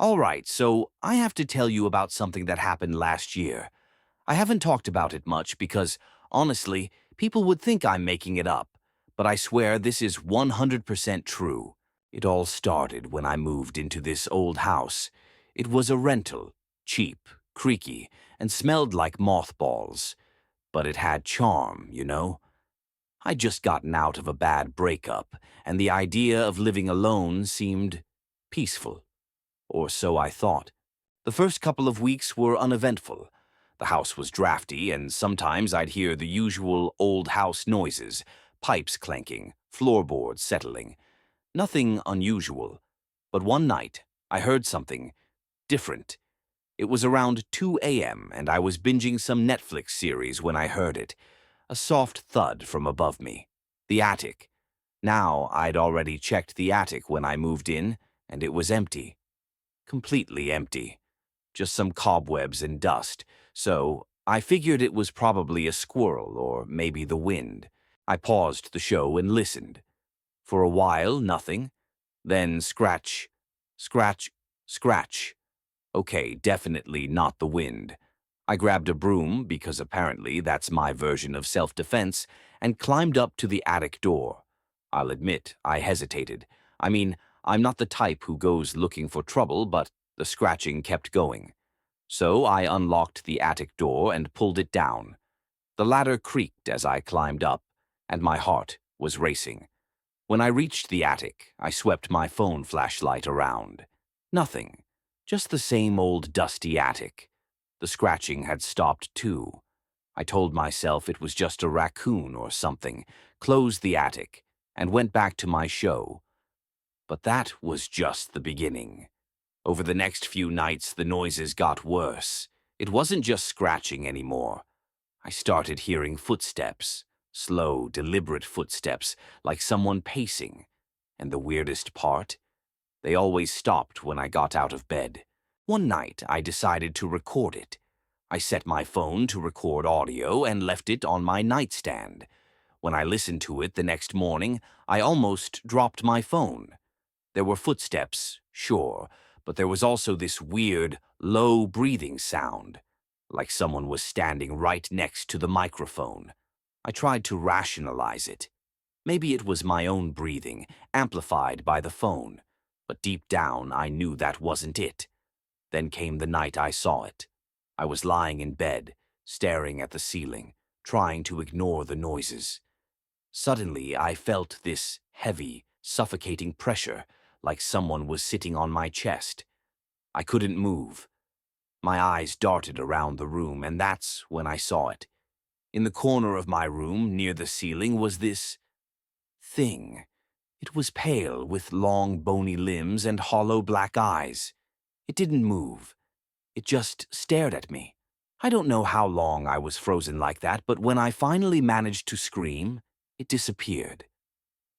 All right, so I have to tell you about something that happened last year. I haven't talked about it much because, honestly, people would think I'm making it up. But I swear this is 100% true. It all started when I moved into this old house. It was a rental, cheap, creaky, and smelled like mothballs. But it had charm, you know? I'd just gotten out of a bad breakup, and the idea of living alone seemed peaceful. Or so I thought. The first couple of weeks were uneventful. The house was drafty, and sometimes I'd hear the usual old house noises, pipes clanking, floorboards settling. Nothing unusual. But one night, I heard something different. It was around 2 a.m., and I was binging some Netflix series when I heard it. A soft thud from above me. The attic. Now, I'd already checked the attic when I moved in, and it was empty. Completely empty. Just some cobwebs and dust, so I figured it was probably a squirrel or maybe the wind. I paused the show and listened. For a while, nothing. Then scratch, scratch, scratch. Okay, definitely not the wind. I grabbed a broom, because apparently that's my version of self-defense, and climbed up to the attic door. I'll admit, I hesitated. I mean, I'm not the type who goes looking for trouble, but the scratching kept going. So I unlocked the attic door and pulled it down. The ladder creaked as I climbed up, and my heart was racing. When I reached the attic, I swept my phone flashlight around. Nothing. Just the same old dusty attic. The scratching had stopped too. I told myself it was just a raccoon or something, closed the attic, and went back to my show. But that was just the beginning. Over the next few nights, the noises got worse. It wasn't just scratching anymore. I started hearing footsteps, slow, deliberate footsteps, like someone pacing. And the weirdest part? They always stopped when I got out of bed. One night, I decided to record it. I set my phone to record audio and left it on my nightstand. When I listened to it the next morning, I almost dropped my phone. There were footsteps, sure, but there was also this weird, low breathing sound, like someone was standing right next to the microphone. I tried to rationalize it. Maybe it was my own breathing, amplified by the phone, but deep down I knew that wasn't it. Then came the night I saw it. I was lying in bed, staring at the ceiling, trying to ignore the noises. Suddenly I felt this heavy, suffocating pressure, like someone was sitting on my chest. I couldn't move. My eyes darted around the room, and that's when I saw it. In the corner of my room, near the ceiling, was this thing. It was pale, with long, bony limbs and hollow black eyes. It didn't move. It just stared at me. I don't know how long I was frozen like that, but when I finally managed to scream, it disappeared.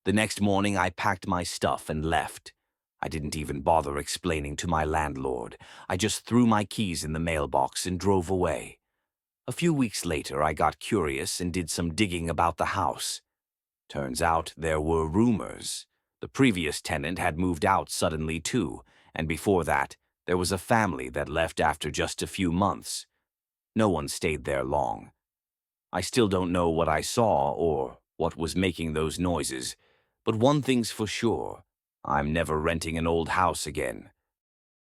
The next morning, I packed my stuff and left. I didn't even bother explaining to my landlord. I just threw my keys in the mailbox and drove away. A few weeks later, I got curious and did some digging about the house. Turns out there were rumors. The previous tenant had moved out suddenly too, and before that, there was a family that left after just a few months. No one stayed there long. I still don't know what I saw or what was making those noises, but one thing's for sure, I'm never renting an old house again.